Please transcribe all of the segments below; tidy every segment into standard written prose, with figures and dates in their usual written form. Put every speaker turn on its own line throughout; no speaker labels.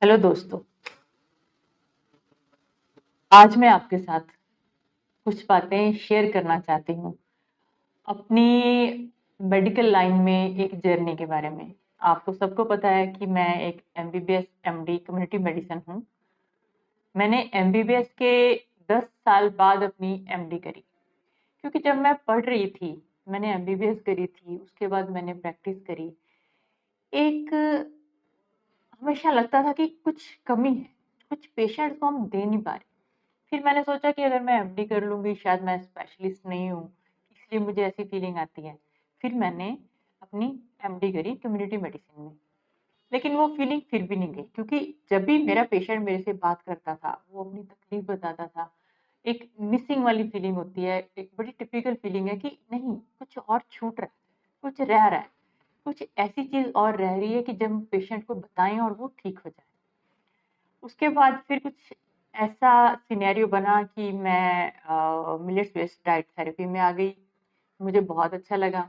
Hello दोस्तों। आज मैं आपके साथ कुछ बातें शेयर करना चाहती हूँ अपनी मेडिकल लाइन में एक जर्नी के बारे में। आपको सबको पता है कि मैं एक एमबीबीएस एमडी कम्युनिटी मेडिसिन हूँ। मैंने एमबीबीएस के 10 साल बाद अपनी एमडी करी, क्योंकि जब मैं पढ़ रही थी, मैंने एमबीबीएस करी थी, उसके बाद मैंने प्रैक्टिस करी। एक हमेशा लगता था कि कुछ कमी है, कुछ पेशेंट्स को हम दे नहीं पा रहे। फिर मैंने सोचा कि अगर मैं एमडी कर लूँगी, शायद मैं स्पेशलिस्ट नहीं हूँ, इसलिए मुझे ऐसी फीलिंग आती है। फिर मैंने अपनी एमडी करी कम्युनिटी मेडिसिन में, लेकिन वो फीलिंग फिर भी नहीं गई, क्योंकि जब भी मेरा पेशेंट मेरे से बात करता था, वो अपनी तकलीफ बताता था, एक मिसिंग वाली फीलिंग होती है, एक बड़ी टिपिकल फीलिंग है कि नहीं, कुछ और छूट रहा है, कुछ रह रहा है, कुछ ऐसी चीज़ और रह रही है कि जब हम पेशेंट को बताएँ और वो ठीक हो जाए। उसके बाद फिर कुछ ऐसा सिनेरियो बना कि मैं मिलेट्स बेस्ड डाइट थेरेपी में आ गई। मुझे बहुत अच्छा लगा।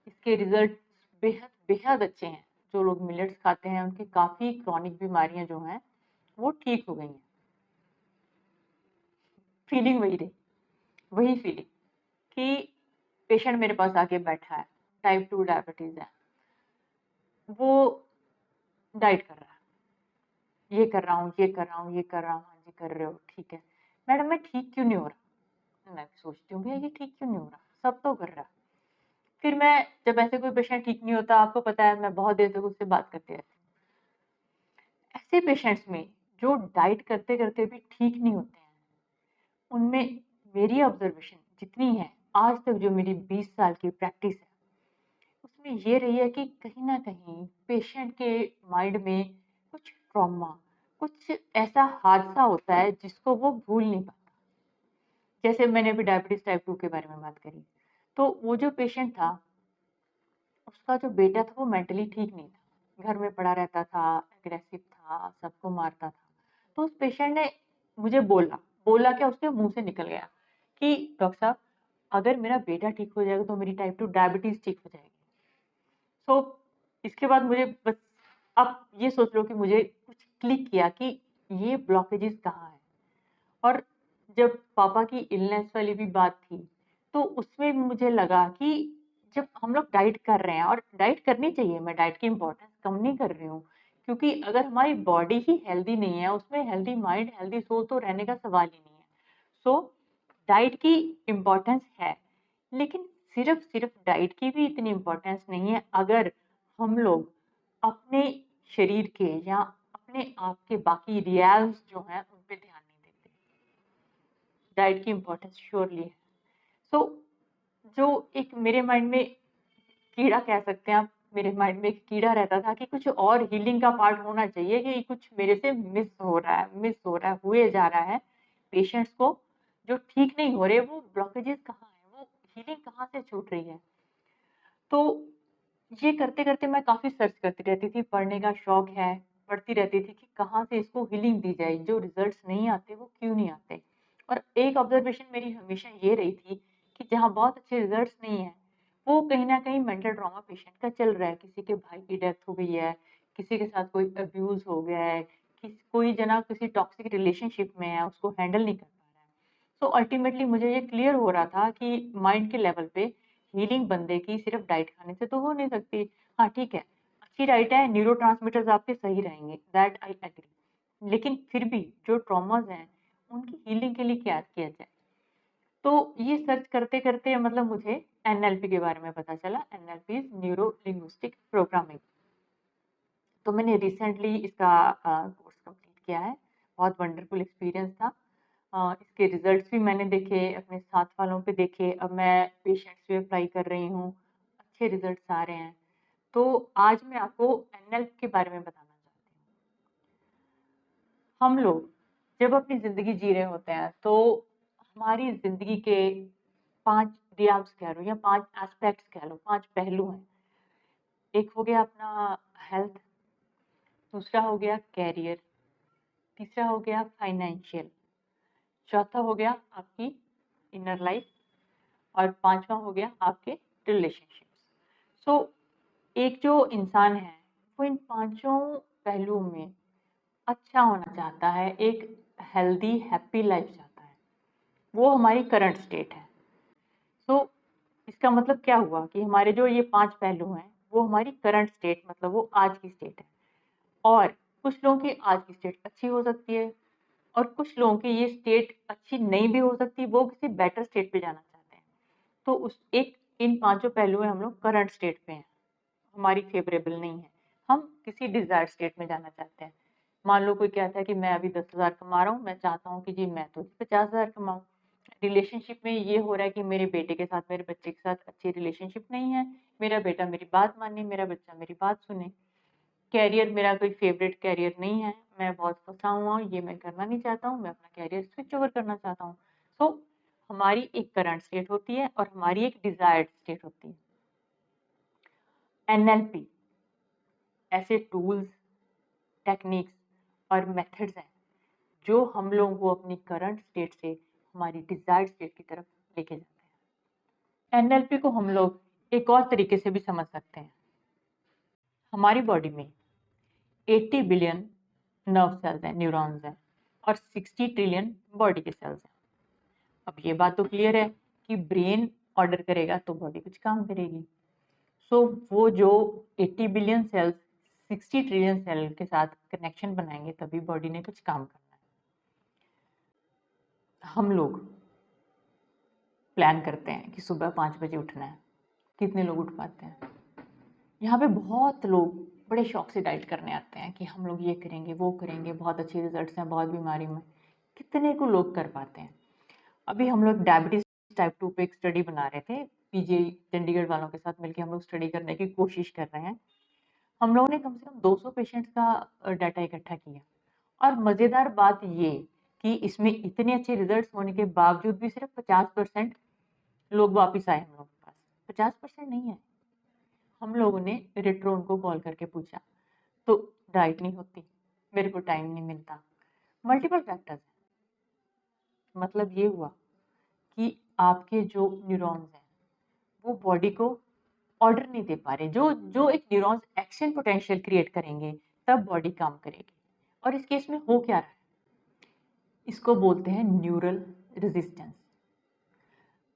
इसके रिज़ल्ट बेहद बेहद अच्छे हैं। जो लोग मिलेट्स खाते हैं, उनकी काफ़ी क्रॉनिक बीमारियाँ जो हैं, वो ठीक हो गई हैं। फीलिंग वही रही, वही फीलिंग कि पेशेंट मेरे पास आके बैठा है, टाइप 2 डायबिटीज़ है, वो डाइट कर रहा है, ये कर रहा हूँ, ये कर रहा हूँ, ये कर रहा हूँ, हाँ जी, कर रहे हो, ठीक है। मैडम मैं ठीक क्यों नहीं हो रहा? मैं भी सोचती हूँ भैया ये ठीक क्यों नहीं हो रहा? सब तो कर रहा है। फिर मैं जब ऐसे कोई पेशेंट ठीक नहीं होता, आपको पता है मैं बहुत देर तक उससे बात करती रहती हूँ। ऐसे पेशेंट्स में जो डाइट करते-करते भी ठीक नहीं होते हैं, उनमें मेरी ऑब्जर्वेशन जितनी है, आज तक जो मेरी 20 साल की प्रैक्टिस है, उसमें ये रही है कि कहीं न कहीं पेशेंट के माइंड में कुछ ट्रॉमा, कुछ ऐसा हादसा होता है जिसको वो भूल नहीं पाता। जैसे मैंने अभी डायबिटीज़ टाइप 2 के बारे में बात करी, तो वो जो पेशेंट था, उसका जो बेटा था वो मेंटली ठीक नहीं था। घर में पड़ा रहता था, एग्रेसिव था, सबको मारता था। तो उस पेशेंट ने मुझे बोला, बोला क्या, उसके मुँह से निकल गया कि डॉक्टर साहब, अगर मेरा बेटा ठीक हो जाएगा तो मेरी टाइप 2 डायबिटीज़ ठीक हो जाएगी। सो इसके बाद मुझे बस आप ये सोच लो कि मुझे कुछ क्लिक किया कि ये ब्लॉकेजेज़ कहाँ हैं। और जब पापा की इलनेस वाली भी बात थी, तो उसमें भी मुझे लगा कि जब हम लोग डाइट कर रहे हैं, और डाइट करनी चाहिए, मैं डाइट की इम्पोर्टेंस कम नहीं कर रही हूँ, क्योंकि अगर हमारी बॉडी ही हेल्दी नहीं है, उसमें हेल्दी माइंड, हेल्दी सोल तो रहने का सवाल ही नहीं है। सो डाइट की इम्पोर्टेंस है, लेकिन सिर्फ़ डाइट की भी इतनी इम्पोर्टेंस नहीं है, अगर हम लोग अपने शरीर के या अपने आप के बाकी रियाज़ जो हैं, उन पे ध्यान नहीं देते। डाइट की इम्पोर्टेंस श्योरली है। सो जो एक मेरे माइंड में कीड़ा कह सकते हैं आप, मेरे माइंड में एक कीड़ा रहता था कि कुछ और हीलिंग का पार्ट होना चाहिए, कि कुछ मेरे से मिस हो रहा है, हुए जा रहा है। पेशेंट्स को जो ठीक नहीं हो रहे, वो ब्लॉकेजेस कहाँ हैं? वो हीलिंग कहाँ से छूट रही है? तो ये करते-करते मैं काफ़ी सर्च करती रहती थी, पढ़ने का शौक है, पढ़ती रहती थी कि कहाँ से इसको हीलिंग दी जाए, जो रिज़ल्ट्स नहीं आते वो क्यों नहीं आते? और एक ऑब्ज़र्वेशन मेरी हमेशा ये रही थी कि जहाँ बहुत अच्छे रिज़ल्ट्स नहीं हैं, वो कहीं न कहीं मेंटल ट्रॉमा पेशेंट का चल रहा है। किसी के भाई की डेथ हो गई है, किसी के साथ कोई अब्यूज़ हो गया है, कोई जना किसी टॉक्सिक रिलेशनशिप में है, उसको हैंडल नहीं कर पा रहा है। सो अल्टीमेटली मुझे ये क्लियर हो रहा था कि माइंड के लेवल पे हीलिंग बंदे की सिर्फ डाइट खाने से तो हो नहीं सकती। हाँ, ठीक है, अच्छी डाइट है, न्यूरोट्रांसमीटर्स आपके सही रहेंगे, दैट आई एग्री। लेकिन फिर भी जो ट्रॉमास हैं, उनकी हीलिंग के लिए क्या किया जाए? तो ये सर्च करते-करते मतलब मुझे एनएलपी के बारे में पता चला। NLP is neuro linguistic programming. तो मैंने रिसेंटली इसका कोर्स कंप्लीट किया है। बहुत वंडरफुल एक्सपीरियंस था। इसके रिज़ल्ट्स भी मैंने देखे, अपने साथ वालों पे देखे, अब मैं पेशेंट्स पे अप्लाई कर रही हूँ, अच्छे रिज़ल्ट्स आ रहे हैं। तो आज मैं आपको एनएलपी के बारे में बताना चाहती हूँ। हम लोग जब अपनी ज़िंदगी जी रहे होते हैं, तो हमारी ज़िंदगी के 5 रियाज़ कह लो या 5 एस्पेक्ट्स कह लो, 5 पहलू हैं। एक हो गया अपना हेल्थ, दूसरा हो गया करियर, तीसरा हो गया फाइनेंशियल, चौथा हो गया आपकी इनर लाइफ, और पाँचवाँ हो गया आपके रिलेशनशिप्स। सो एक जो इंसान है, वो इन पाँचों पहलुओं में अच्छा होना चाहता है, एक हेल्दी हैप्पी लाइफ चाहता है, वो हमारी करंट स्टेट है। तो इसका मतलब क्या हुआ कि हमारे जो ये 5 पहलू हैं, वो हमारी करंट स्टेट मतलब वो आज की स्टेट है। और कुछ लोगों की आज की स्टेट अच्छी हो सकती है और कुछ लोगों की ये स्टेट अच्छी नहीं भी हो सकती, वो किसी बेटर स्टेट पे जाना चाहते हैं। तो उस एक इन पाँचों पहलुओं में हम लोग करंट स्टेट पे हैं, हमारी फेवरेबल नहीं है। हम किसी डिज़ायर्ड स्टेट में जाना चाहते हैं। मान लो कोई कहता है कि मैं अभी 10,000 कमा रहा हूँ, मैं चाहता हूँ कि जी मैं तो 50,000 कमाऊँ। रिलेशनशिप में ये हो रहा है कि मेरे बेटे के साथ, मेरे बच्चे के साथ अच्छी रिलेशनशिप नहीं है। मेरा बेटा मेरी बात माने, मेरा बच्चा मेरी बात सुने। करियर मेरा कोई फेवरेट करियर नहीं है, मैं बहुत फँसा हुआ हूँ, ये मैं करना नहीं चाहता हूँ, मैं अपना करियर स्विच ओवर करना चाहता हूँ। तो हमारी एक करंट स्टेट होती है और हमारी एक डिज़ायर्ड स्टेट होती है। एनएलपी ऐसे टूल्स, टेक्निक्स और मेथड्स हैं जो हम लोगों को अपनी करंट स्टेट से हमारी डिज़ायर्ड स्टेट की तरफ लेके जाते हैं। एनएलपी को हम लोग एक और तरीके से भी समझ सकते हैं। हमारी बॉडी में 80 बिलियन नर्व सेल्स हैं, न्यूरॉन्स हैं और 60 ट्रिलियन बॉडी के सेल्स हैं। अब ये बात तो क्लियर है कि ब्रेन ऑर्डर करेगा तो बॉडी कुछ काम करेगी। सो वो जो 80 बिलियन सेल्स 60 ट्रिलियन सेल के साथ कनेक्शन बनाएंगे तभी बॉडी ने कुछ काम करना है। हम लोग प्लान करते हैं कि सुबह 5 बजे उठना है। कितने लोग उठ पाते हैं? यहाँ पे बहुत लोग बड़े शौक से डाइट करने आते हैं कि हम लोग ये करेंगे, वो करेंगे, बहुत अच्छे रिजल्ट्स हैं, बहुत बीमारी में। कितने को लोग कर पाते हैं? अभी हम लोग डायबिटीज टाइप 2 पे एक स्टडी बना रहे थे। पीजीआई चंडीगढ़ वालों के साथ मिलकर हम लोग स्टडी करने की कोशिश कर रहे हैं। हम लोगों ने कम से कम 200 पेशेंट्स का डाटा इकट्ठा किया और मज़ेदार बात ये कि इसमें इतने अच्छे रिजल्ट्स होने के बावजूद भी सिर्फ 50% लोग वापस आए हम लोगों के पास। 50% नहीं है। हम लोगों ने रिट्रोन को कॉल करके पूछा तो डाइट नहीं होती, मेरे को टाइम नहीं मिलता, मल्टीपल फैक्टर्स हैं। मतलब ये हुआ कि आपके जो न्यूरॉन्स हैं वो बॉडी को ऑर्डर नहीं दे पा रहे। जो जो एक न्यूरॉन्स एक्शन पोटेंशियल क्रिएट करेंगे तब बॉडी काम करेगी। और इस केस में हो क्या रहा है? इसको बोलते हैं न्यूरल रेजिस्टेंस।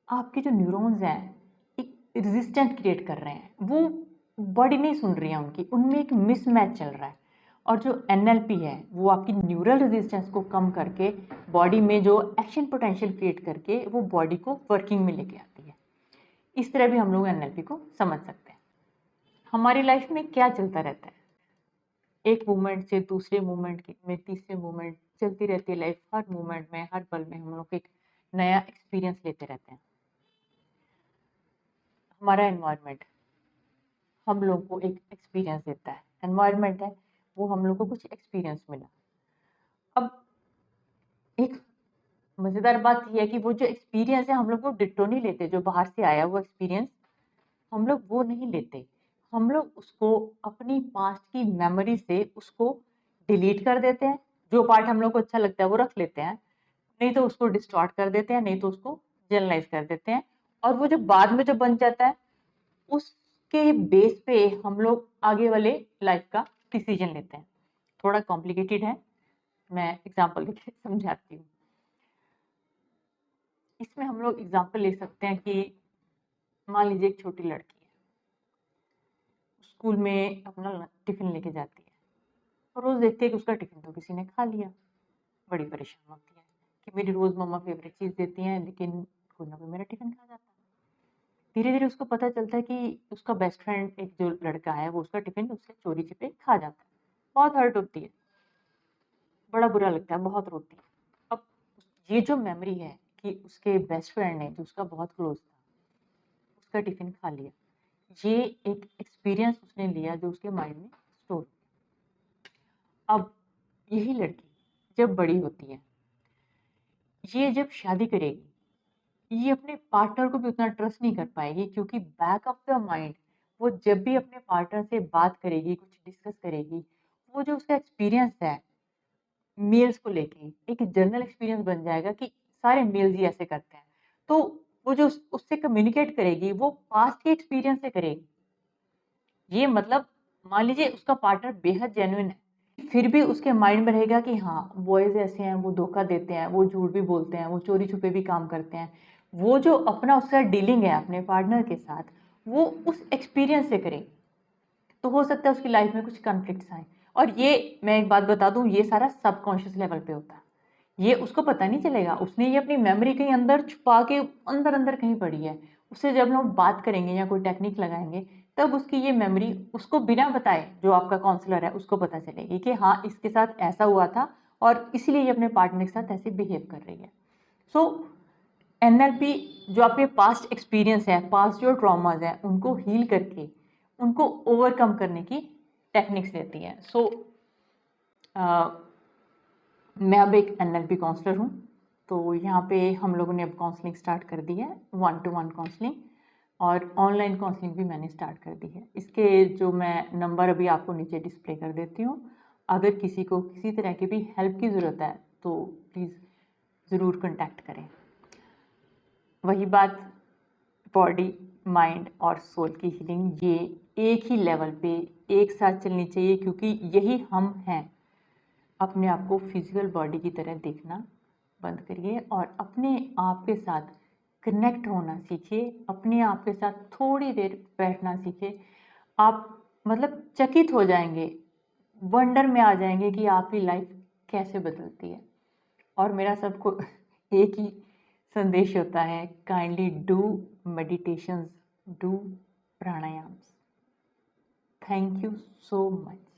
आपके जो न्यूरॉन्स हैं एक रेजिस्टेंस क्रिएट कर रहे हैं, वो बॉडी नहीं सुन रही है उनकी, उनमें एक मिसमैच चल रहा है। और जो एनएलपी है वो आपकी न्यूरल रेजिस्टेंस को कम करके बॉडी में जो एक्शन पोटेंशियल क्रिएट करके वो बॉडी को वर्किंग में लेके आती है। इस तरह भी हम लोग एनएलपी को समझ सकते हैं। हमारी लाइफ में क्या चलता रहता है? एक मूवमेंट से दूसरे मूवमेंट में तीसरे मूवमेंट चलती रहती है लाइफ। हर मूवमेंट में, हर पल में हम लोग एक नया एक्सपीरियंस लेते रहते हैं। हमारा एनवायरनमेंट हम लोग को एक एक्सपीरियंस देता है। एनवायरनमेंट है वो हम लोग को कुछ एक्सपीरियंस मिला। अब एक मज़ेदार बात यह है कि वो जो एक्सपीरियंस है हम लोग वो डिट्टो नहीं लेते। जो बाहर से आया वो एक्सपीरियंस हम लोग वो नहीं लेते। हम लोग उसको अपनी पास्ट की मेमोरी से उसको डिलीट कर देते हैं। जो पार्ट हम लोग को अच्छा लगता है वो रख लेते हैं, नहीं तो उसको डिस्टॉर्ट कर देते हैं, नहीं तो उसको जनरलाइज कर देते हैं। और वो जो बाद में जो बन जाता है उसके बेस पे हम लोग आगे वाले लाइफ का डिसीजन लेते हैं। थोड़ा कॉम्प्लिकेटेड है, मैं एग्जांपल देके समझाती हूँ। इसमें हम लोग एग्जांपल ले सकते हैं कि मान लीजिए एक छोटी लड़की है, स्कूल में अपना टिफिन लेके जाती है और रोज देखती है कि उसका टिफिन तो किसी ने खा लिया। बड़ी परेशान होती है कि मेरी रोज मम्मा फेवरेट चीज देती हैं लेकिन कोई ना कोई मेरा टिफिन खा जाता है। धीरे धीरे उसको पता चलता है कि उसका बेस्ट फ्रेंड एक जो लड़का है वो उसका टिफिन उससे चोरी छिपे खा जाता है। बहुत हर्ट होती है, बड़ा बुरा लगता है, बहुत रोती है। अब ये जो मेमोरी है कि उसके बेस्ट फ्रेंड ने जो उसका बहुत क्लोज था उसका टिफिन खा लिया, ये एक एक्सपीरियंस उसने लिया जो उसके माइंड में स्टोर। अब यही लड़की जब बड़ी होती है, ये जब शादी करेगी, ये अपने पार्टनर को भी उतना ट्रस्ट नहीं कर पाएगी क्योंकि बैक ऑफ द माइंड वो जब भी अपने पार्टनर से बात करेगी, कुछ डिस्कस करेगी, वो जो उसका एक्सपीरियंस है मेल्स को लेके एक जनरल एक्सपीरियंस बन जाएगा कि सारे मेल्स ही ऐसे करते हैं। तो वो जो उससे कम्युनिकेट करेगी वो पास्ट के एक्सपीरियंस से करेगी। ये मतलब मान लीजिए उसका पार्टनर बेहद जेन्युइन है फिर भी उसके माइंड में रहेगा कि हाँ, बॉयज़ ऐसे हैं, वो धोखा देते हैं, वो झूठ भी बोलते हैं, वो चोरी छुपे भी काम करते हैं। वो जो अपना उसका डीलिंग है अपने पार्टनर के साथ, वो उस एक्सपीरियंस से करे, तो हो सकता है उसकी लाइफ में कुछ कॉन्फ्लिक्ट्स आएँ। और ये मैं एक बात बता दूँ, ये सारा सबकॉन्शियस लेवल पे होता है। ये उसको पता नहीं चलेगा, उसने ये अपनी मेमोरी कहीं अंदर छुपा के अंदर-अंदर कहीं पड़ी है। उससे जब हम बात करेंगे या कोई टेक्निक लगाएँगे, तब उसकी ये मेमोरी उसको बिना बताए, जो आपका काउंसलर है, उसको पता चलेगी कि हाँ, इसके साथ ऐसा हुआ था और इसीलिए ये अपने पार्टनर के साथ ऐसे बिहेव कर रही है। सो एनएलपी जो आपके पास्ट एक्सपीरियंस है, पास्ट जो ट्रॉमास हैं, उनको हील करके, उनको ओवरकम करने की टेक्निक्स देती है। सो मैं अब एक एनएलपी काउंसलर हूँ, तो यहाँ पे हम लोगों ने अब काउंसलिंग स्टार्ट कर दी है, 1 टू 1 काउंसलिंग, और ऑनलाइन काउंसलिंग भी मैंने स्टार्ट कर दी है। इसके जो मैं नंबर अभी आपको नीचे डिस्प्ले कर देती हूँ, अगर किसी को किसी तरह की भी हेल्प की ज़रूरत है, तो प्लीज़ ज़रूर कॉन्टैक्ट करें। वही बात, बॉडी, माइंड और सोल की हीलिंग ये एक ही लेवल पे एक साथ चलनी चाहिए, क्योंकि यही हम हैं। अपने आप को फिजिकल बॉडी की तरह देखना बंद करिए और अपने आप के साथ कनेक्ट होना सीखिए। अपने आप के साथ थोड़ी देर बैठना सीखिए। आप मतलब चकित हो जाएंगे, वंडर में आ जाएंगे कि आपकी लाइफ कैसे बदलती है। और मेरा सबको एक ही संदेश होता है, kindly do meditations, do प्राणायाम्स। Thank you so much.